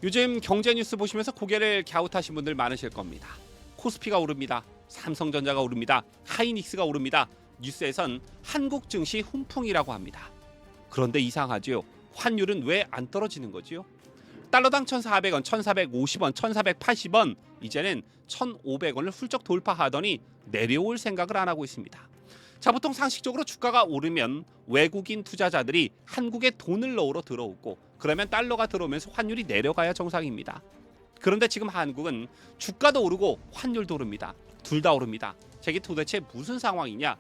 요즘 경제 뉴스 보시면서 고개를 갸웃하신 분들 많으실 겁니다. 코스피가 오릅니다. 삼성전자가 오릅니다. 하이닉스가 오릅니다. 뉴스에선 한국 증시 훈풍이라고 합니다. 그런데 이상하지요. 환율은 왜 안 떨어지는 거지요? 달러당 1,400원, 1,450원, 1,480원, 이제는 1,500원을 훌쩍 돌파하더니 내려올 생각을 안 하고 있습니다. 자, 보통 상식적으로 주가가 오르면 외국인 투자자들이 한국에 돈을 넣으러 들어오고, 그러면 달러가 들어오면서 환율이 내려가야 정상입니다. 그런데 지금 한국은 주가도 오르고 환율도 오릅니다. 둘 다 오릅니다. 이게 도대체 무슨 상황이냐?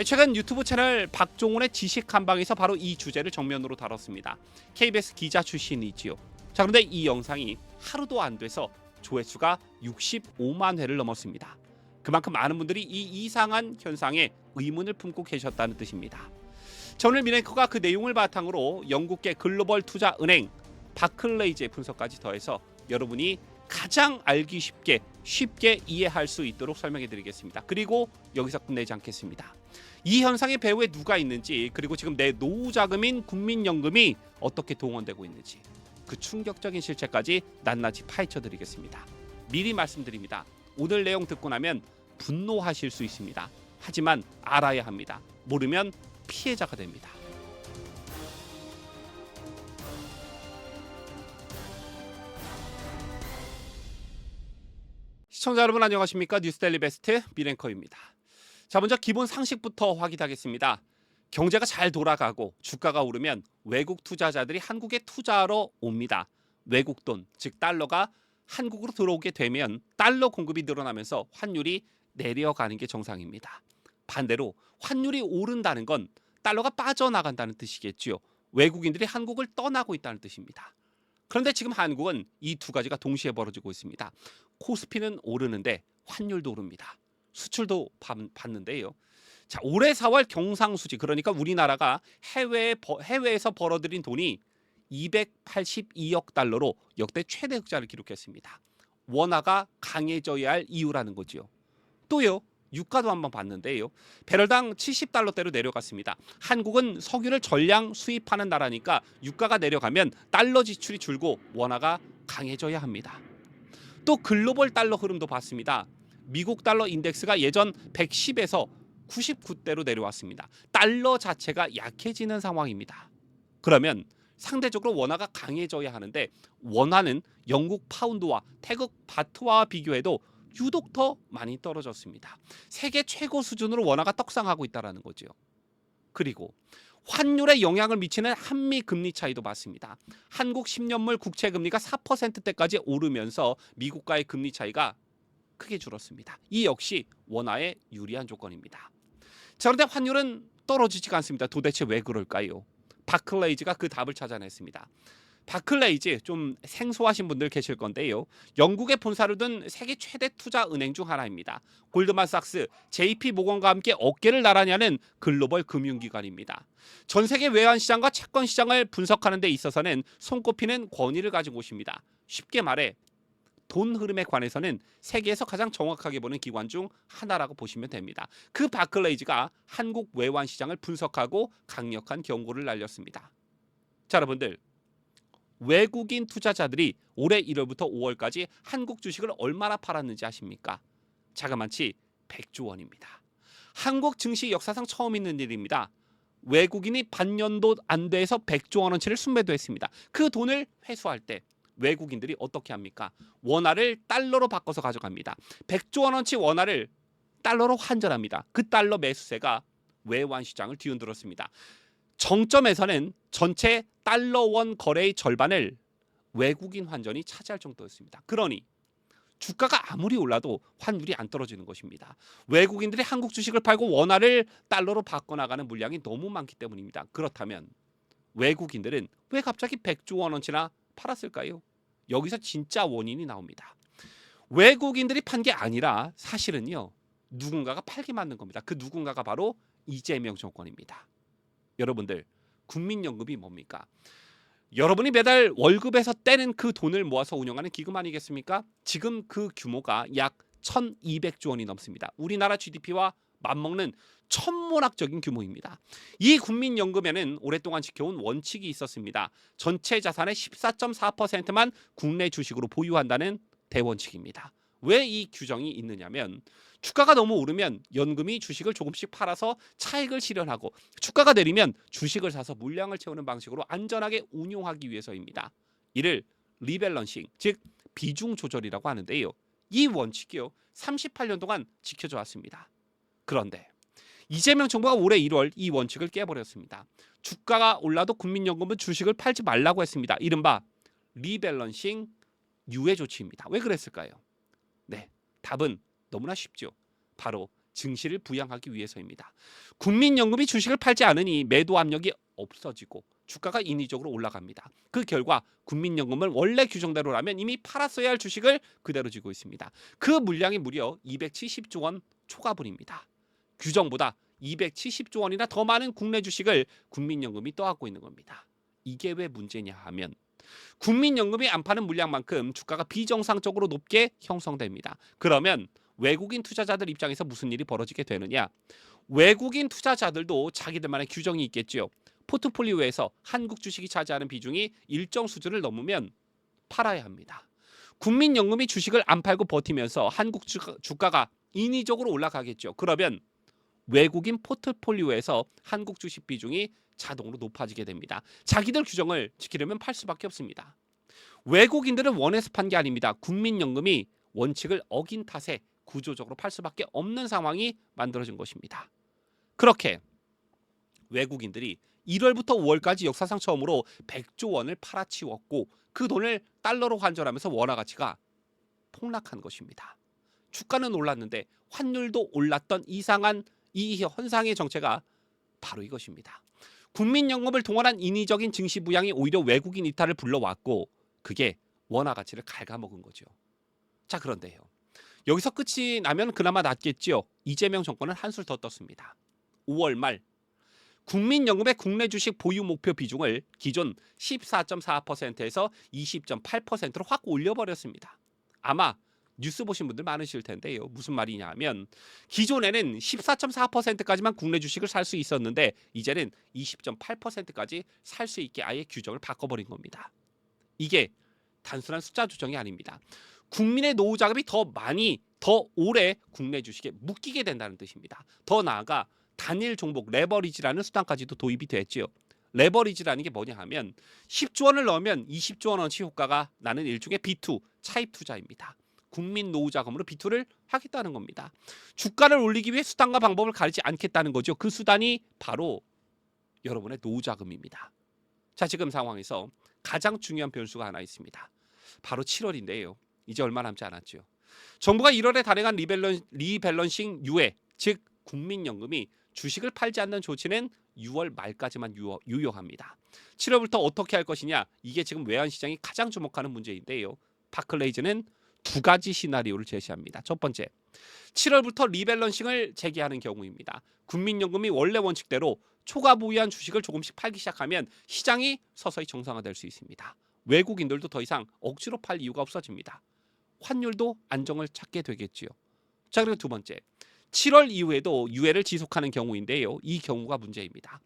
최근 유튜브 채널 박종훈의 지식 한방에서 바로 이 주제를 정면으로 다뤘습니다. KBS 기자 출신이지요. 자, 그런데 이 영상이 하루도 안 돼서 조회수가 65만 회를 넘었습니다. 그만큼 많은 분들이 이 이상한 현상에 의문을 품고 계셨다는 뜻입니다. 자, 오늘 미네커가 그 내용을 바탕으로 영국계 글로벌 투자 은행 바클레이즈의 분석까지 더해서 여러분이 가장 알기 쉽게 이해할 수 있도록 설명해 드리겠습니다. 그리고 여기서 끝내지 않겠습니다. 이 현상의 배후에 누가 있는지, 그리고 지금 내 노후 자금인 국민연금이 어떻게 동원되고 있는지, 그 충격적인 실체까지 낱낱이 파헤쳐 드리겠습니다. 미리 말씀드립니다. 오늘 내용 듣고 나면 분노하실 수 있습니다. 하지만 알아야 합니다. 모르면 피해자가 됩니다. 시청자 여러분 안녕하십니까? 뉴스데일리 베스트 미랭커입니다. 자, 먼저 기본 상식부터 확인하겠습니다. 경제가 잘 돌아가고 주가가 오르면 외국 투자자들이 한국에 투자하러 옵니다. 외국 돈, 즉 달러가 한국으로 들어오게 되면 달러 공급이 늘어나면서 환율이 내려가는 게 정상입니다. 반대로 환율이 오른다는 건 달러가 빠져나간다는 뜻이겠지요. 외국인들이 한국을 떠나고 있다는 뜻입니다. 그런데 지금 한국은 이 두 가지가 동시에 벌어지고 있습니다. 코스피는 오르는데 환율도 오릅니다. 수출도 받는데요. 자, 올해 4월 경상수지, 그러니까 우리나라가 해외에서 벌어들인 돈이 282억 달러로 역대 최대 흑자를 기록했습니다. 원화가 강해져야 할 이유라는 거지요. 또요, 유가도 한번 봤는데요. 배럴당 70달러대로 내려갔습니다. 한국은 석유를 전량 수입하는 나라니까 유가가 내려가면 달러 지출이 줄고 원화가 강해져야 합니다. 또 글로벌 달러 흐름도 봤습니다. 미국 달러 인덱스가 예전 110에서 99대로 내려왔습니다. 달러 자체가 약해지는 상황입니다. 그러면 상대적으로 원화가 강해져야 하는데 원화는 영국 파운드와 태국 바트와 비교해도 유독 더 많이 떨어졌습니다. 세계 최고 수준으로 원화가 떡상하고 있다는 거죠. 그리고 환율에 영향을 미치는 한미 금리 차이도 봤습니다. 한국 10년물 국채 금리가 4%대까지 오르면서 미국과의 금리 차이가 크게 줄었습니다. 이 역시 원화에 유리한 조건입니다. 자, 그런데 환율은 떨어지지가 않습니다. 도대체 왜 그럴까요? 바클레이즈가 그 답을 찾아냈습니다. 바클레이즈, 좀 생소하신 분들 계실 건데요. 영국의 본사를 둔 세계 최대 투자 은행 중 하나입니다. 골드만삭스, JP 모건과 함께 어깨를 나란히 하는 글로벌 금융기관입니다. 전 세계 외환 시장과 채권 시장을 분석하는 데 있어서는 손꼽히는 권위를 가진 곳입니다. 쉽게 말해 돈 흐름에 관해서는 세계에서 가장 정확하게 보는 기관 중 하나라고 보시면 됩니다. 그 바클레이즈가 한국 외환 시장을 분석하고 강력한 경고를 날렸습니다. 자, 여러분들, 외국인 투자자들이 올해 1월부터 5월까지 한국 주식을 얼마나 팔았는지 아십니까? 자그마치 100조 원입니다. 한국 증시 역사상 처음 있는 일입니다. 외국인이 반년도 안 돼서 100조 원어치를 순매도했습니다. 그 돈을 회수할 때 외국인들이 어떻게 합니까? 원화를 달러로 바꿔서 가져갑니다. 100조 원어치 원화를 달러로 환전합니다. 그 달러 매수세가 외환 시장을 뒤흔들었습니다. 정점에서는 전체 달러원 거래의 절반을 외국인 환전이 차지할 정도였습니다. 그러니 주가가 아무리 올라도 환율이 안 떨어지는 것입니다. 외국인들이 한국 주식을 팔고 원화를 달러로 바꿔나가는 물량이 너무 많기 때문입니다. 그렇다면 외국인들은 왜 갑자기 100조 원어치나 팔았을까요? 여기서 진짜 원인이 나옵니다. 외국인들이 판 게 아니라 사실은요, 누군가가 팔게 만든 겁니다. 그 누군가가 바로 이재명 정권입니다. 여러분들, 국민연금이 뭡니까? 여러분이 매달 월급에서 떼는 그 돈을 모아서 운영하는 기금 아니겠습니까? 지금 그 규모가 약 1,200조 원이 넘습니다. 우리나라 GDP와 맞먹는 천문학적인 규모입니다. 이 국민연금에는 오랫동안 지켜온 원칙이 있었습니다. 전체 자산의 14.4%만 국내 주식으로 보유한다는 대원칙입니다. 왜 이 규정이 있느냐면 주가가 너무 오르면 연금이 주식을 조금씩 팔아서 차익을 실현하고 주가가 내리면 주식을 사서 물량을 채우는 방식으로 안전하게 운용하기 위해서입니다. 이를 리밸런싱, 즉 비중 조절이라고 하는데요. 이 원칙이요 38년 동안 지켜져 왔습니다. 그런데 이재명 정부가 올해 1월 이 원칙을 깨버렸습니다. 주가가 올라도 국민연금은 주식을 팔지 말라고 했습니다. 이른바 리밸런싱 유예 조치입니다. 왜 그랬을까요? 네, 답은 너무나 쉽죠. 바로 증시를 부양하기 위해서입니다. 국민연금이 주식을 팔지 않으니 매도 압력이 없어지고 주가가 인위적으로 올라갑니다. 그 결과 국민연금은 원래 규정대로라면 이미 팔았어야 할 주식을 그대로 쥐고 있습니다. 그 물량이 무려 270조 원 초과분입니다. 규정보다 270조 원이나 더 많은 국내 주식을 국민연금이 떠안고 있는 겁니다. 이게 왜 문제냐 하면 국민연금이 안 파는 물량만큼 주가가 비정상적으로 높게 형성됩니다. 그러면 외국인 투자자들 입장에서 무슨 일이 벌어지게 되느냐? 외국인 투자자들도 자기들만의 규정이 있겠지요. 포트폴리오에서 한국 주식이 차지하는 비중이 일정 수준을 넘으면 팔아야 합니다. 국민연금이 주식을 안 팔고 버티면서 한국 주가가 인위적으로 올라가겠죠. 그러면 외국인 포트폴리오에서 한국 주식 비중이 자동으로 높아지게 됩니다. 자기들 규정을 지키려면 팔 수밖에 없습니다. 외국인들은 원해서 판 게 아닙니다. 국민연금이 원칙을 어긴 탓에 구조적으로 팔 수밖에 없는 상황이 만들어진 것입니다. 그렇게 외국인들이 1월부터 5월까지 역사상 처음으로 100조 원을 팔아치웠고 그 돈을 달러로 환전하면서 원화 가치가 폭락한 것입니다. 주가는 올랐는데 환율도 올랐던 이상한 이 현상의 정체가 바로 이것입니다. 국민연금을 동원한 인위적인 증시 부양이 오히려 외국인 이탈을 불러왔고 그게 원화 가치를 갉아먹은 거죠. 자, 그런데요. 여기서 끝이 나면 그나마 낫겠지요. 이재명 정권은 한술 더 떴습니다. 5월 말 국민연금의 국내 주식 보유 목표 비중을 기존 14.4%에서 20.8%로 확 올려버렸습니다. 아마 뉴스 보신 분들 많으실 텐데요. 무슨 말이냐 하면 기존에는 14.4%까지만 국내 주식을 살 수 있었는데 이제는 20.8%까지 살 수 있게 아예 규정을 바꿔버린 겁니다. 이게 단순한 숫자 조정이 아닙니다. 국민의 노후 자금이 더 많이, 더 오래 국내 주식에 묶이게 된다는 뜻입니다. 더 나아가 단일 종목 레버리지라는 수단까지도 도입이 됐지요. 레버리지라는 게 뭐냐 하면 10조 원을 넣으면 20조 원어치 효과가 나는 일종의 B2, 차입 투자입니다. 국민 노후 자금으로 B2를 하겠다는 겁니다. 주가를 올리기 위해 수단과 방법을 가리지 않겠다는 거죠. 그 수단이 바로 여러분의 노후 자금입니다. 자, 지금 상황에서 가장 중요한 변수가 하나 있습니다. 바로 7월인데요. 이제 얼마 남지 않았죠. 정부가 1월에 단행한 리밸런싱 유예, 즉 국민연금이 주식을 팔지 않는 조치는 6월 말까지만 유효합니다. 7월부터 어떻게 할 것이냐, 이게 지금 외환시장이 가장 주목하는 문제인데요. 바클레이즈는 두 가지 시나리오를 제시합니다. 첫 번째, 7월부터 리밸런싱을 재개하는 경우입니다. 국민연금이 원래 원칙대로 초과 보유한 주식을 조금씩 팔기 시작하면 시장이 서서히 정상화될 수 있습니다. 외국인들도 더 이상 억지로 팔 이유가 없어집니다. 환율도 안정을 찾게 되겠지요. 자, 그리고 두 번째, 7월 이후에도 유예를 지속하는 경우인데요. 이 경우가 문제입니다.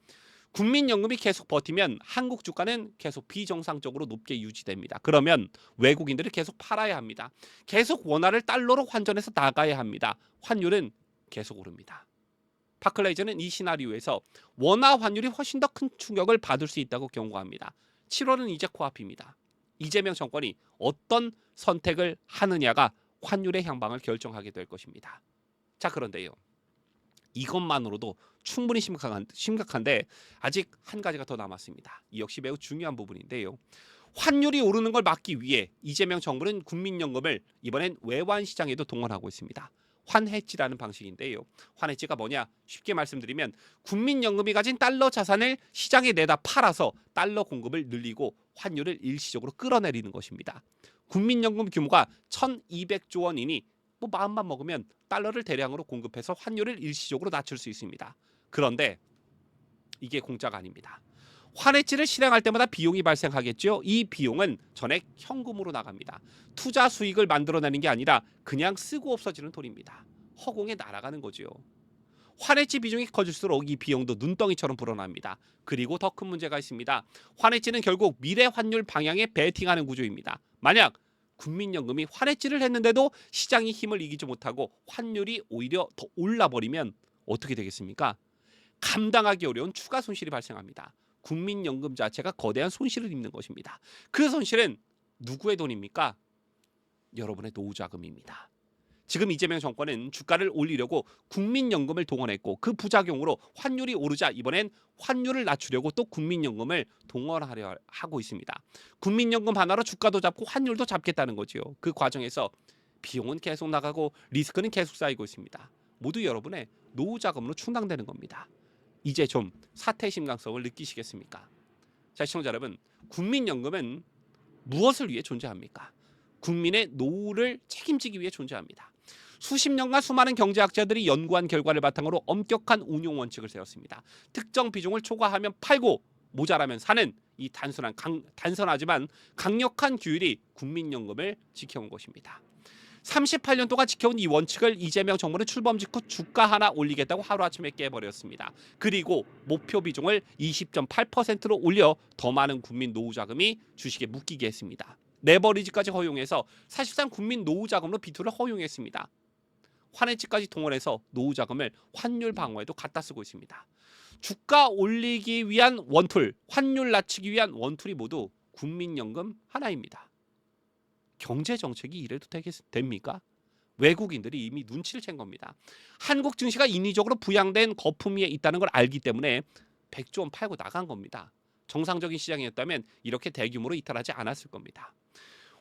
국민연금이 계속 버티면 한국 주가는 계속 비정상적으로 높게 유지됩니다. 그러면 외국인들이 계속 팔아야 합니다. 계속 원화를 달러로 환전해서 나가야 합니다. 환율은 계속 오릅니다. 바클레이즈는 이 시나리오에서 원화 환율이 훨씬 더 큰 충격을 받을 수 있다고 경고합니다. 7월은 이제 코앞입니다. 이재명 정권이 어떤 선택을 하느냐가 환율의 향방을 결정하게 될 것입니다. 자, 그런데요. 이것만으로도 충분히 심각한데 아직 한 가지가 더 남았습니다. 이 역시 매우 중요한 부분인데요. 환율이 오르는 걸 막기 위해 이재명 정부는 국민연금을 이번엔 외환시장에도 동원하고 있습니다. 환해지라는 방식인데요. 환해지가 뭐냐? 쉽게 말씀드리면 국민연금이 가진 달러 자산을 시장에 내다 팔아서 달러 공급을 늘리고 환율을 일시적으로 끌어내리는 것입니다. 국민연금 규모가 1,200조 원이니 마음만 먹으면 달러를 대량으로 공급해서 환율을 일시적으로 낮출 수 있습니다. 그런데 이게 공짜가 아닙니다. 환해지를 실행할 때마다 비용이 발생하겠죠. 이 비용은 전액 현금으로 나갑니다. 투자 수익을 만들어내는 게 아니라 그냥 쓰고 없어지는 돈입니다. 허공에 날아가는 거죠. 환해지 비중이 커질수록 이 비용도 눈덩이처럼 불어납니다. 그리고 더 큰 문제가 있습니다. 환해지는 결국 미래 환율 방향에 베팅하는 구조입니다. 만약 국민연금이 환해지를 했는데도 시장이 힘을 이기지 못하고 환율이 오히려 더 올라버리면 어떻게 되겠습니까? 감당하기 어려운 추가 손실이 발생합니다. 국민연금 자체가 거대한 손실을 입는 것입니다. 그 손실은 누구의 돈입니까? 여러분의 노후자금입니다. 지금 이재명 정권은 주가를 올리려고 국민연금을 동원했고 그 부작용으로 환율이 오르자 이번엔 환율을 낮추려고 또 국민연금을 동원하려 하고 있습니다. 국민연금 하나로 주가도 잡고 환율도 잡겠다는 거지요. 그 과정에서 비용은 계속 나가고 리스크는 계속 쌓이고 있습니다. 모두 여러분의 노후자금으로 충당되는 겁니다. 이제 좀 사태의 심각성을 느끼시겠습니까? 자, 시청자 여러분, 국민연금은 무엇을 위해 존재합니까? 국민의 노후를 책임지기 위해 존재합니다. 수십 년간 수많은 경제학자들이 연구한 결과를 바탕으로 엄격한 운용 원칙을 세웠습니다. 특정 비중을 초과하면 팔고 모자라면 사는 이 단순하지만 강력한 규율이 국민연금을 지켜온 것입니다. 38년 동안 지켜온 이 원칙을 이재명 정부는 출범 직후 주가 하나 올리겠다고 하루아침에 깨버렸습니다. 그리고 목표 비중을 20.8%로 올려 더 많은 국민 노후자금이 주식에 묶이게 했습니다. 레버리지까지 허용해서 사실상 국민 노후자금으로 비투를 허용했습니다. 환해지까지 동원해서 노후자금을 환율 방어에도 갖다 쓰고 있습니다. 주가 올리기 위한 원툴, 환율 낮추기 위한 원툴이 모두 국민연금 하나입니다. 경제정책이 이래도 됩니까? 외국인들이 이미 눈치를 챈 겁니다. 한국 증시가 인위적으로 부양된 거품 위에 있다는 걸 알기 때문에 100조 원 팔고 나간 겁니다. 정상적인 시장이었다면 이렇게 대규모로 이탈하지 않았을 겁니다.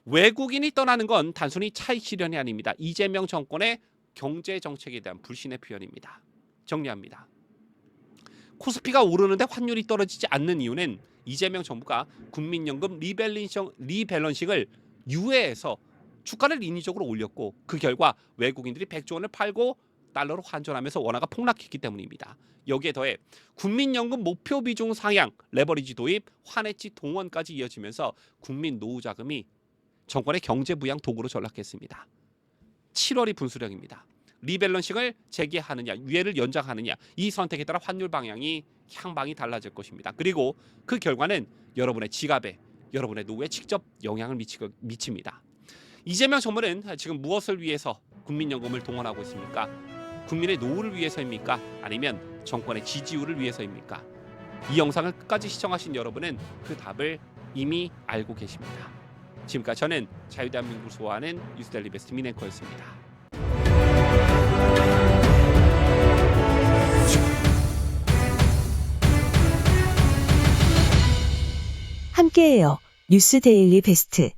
외국인이 떠나는 건 단순히 차익 실현이 아닙니다. 이재명 정권의 경제정책에 대한 불신의 표현입니다. 정리합니다. 코스피가 오르는데 환율이 떨어지지 않는 이유는 이재명 정부가 국민연금 리밸런싱을 유예해서 주가를 인위적으로 올렸고 그 결과 외국인들이 100조 원을 팔고 달러로 환전하면서 원화가 폭락했기 때문입니다. 여기에 더해 국민연금 목표 비중 상향, 레버리지 도입, 환해지 동원까지 이어지면서 국민 노후자금이 정권의 경제 부양 도구로 전락했습니다. 7월이 분수령입니다. 리밸런싱을 재개하느냐, 유예를 연장하느냐, 이 선택에 따라 환율 향방이 달라질 것입니다. 그리고 그 결과는 여러분의 지갑에, 여러분의 노후에 직접 영향을 미칩니다. 이재명 정부는 지금 무엇을 위해서 국민연금을 동원하고 있습니까? 국민의 노후를 위해서입니까? 아니면 정권의 지지율을 위해서입니까? 이 영상을 끝까지 시청하신 여러분은 그 답을 이미 알고 계십니다. 지금까지 저는 자유대한민국을 소화하는 뉴스데일리 베스트 민앵커였습니다. 함께해요. 뉴스데일리 베스트.